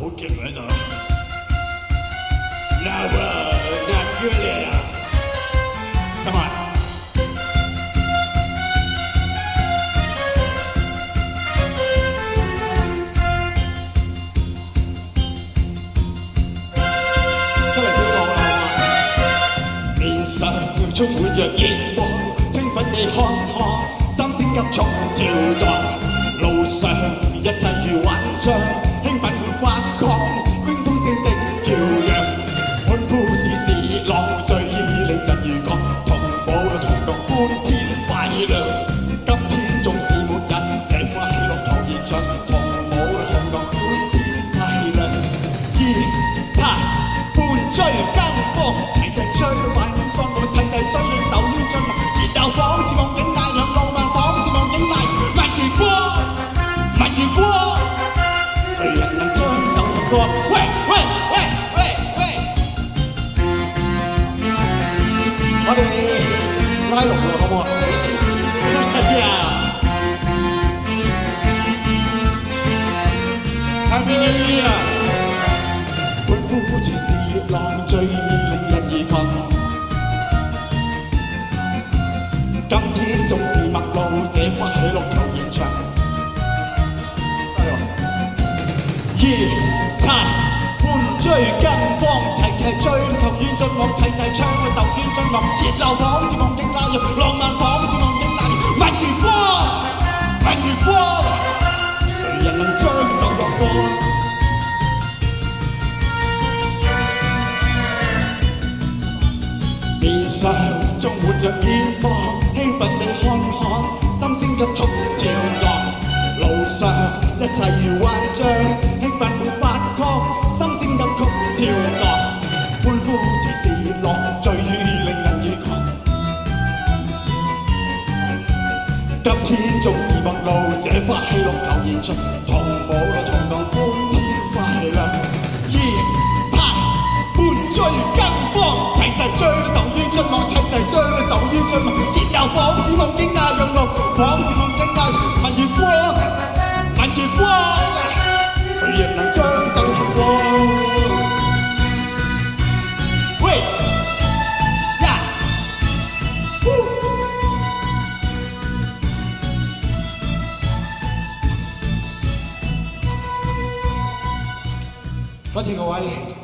好勁啊！呢首。Never not good啊！Come on。出嚟跳舞啦！面上充滿着熱望，興奮地看看，心聲急速跳蕩。路上一切如幻象，興奮會發光，冰封聲的跳躍，歡呼似是浪，醉意令人如狂，同舞同樂歡天快樂。今天縱是末日，這塊喜樂求現場，同舞同樂歡天快樂。二他伴追跟風，齊齊追玩裝夢，齊齊追手牽進夢，熱鬧仿似夢境大，讓浪漫仿似夢境大，萬如光。如果誰人能將就行過？喂喂喂喂喂！我哋拉龍喎，好唔好啊？Happy New Year！ 歡呼似是浪，醉意令人兒狂。今天縱是陌路，這塊喜樂求現場。他伴追跟風，齊齊追投願進夢，齊齊唱就願進夢，熱鬧仿似夢境那樣，浪漫仿似夢境那樣，萬如光，萬如光，誰人能將就落過？面上充滿着熱望，興奮地看看，心聲急速跳蕩。路上一切如幻象，興奮會發光，心聲急曲跳蕩，歡呼似是浪，醉意令人兒狂。今天縱是陌路，這塊喜樂求現場，同舞同樂歡天快樂。他伴追跟風，齊齊追仇怨進夢，齊齊追仇怨進夢，熱鬧仿似夢境那樣路，仿似夢境那樣，萬如光。月光，誰人能將就行過？喂呀！多謝各位。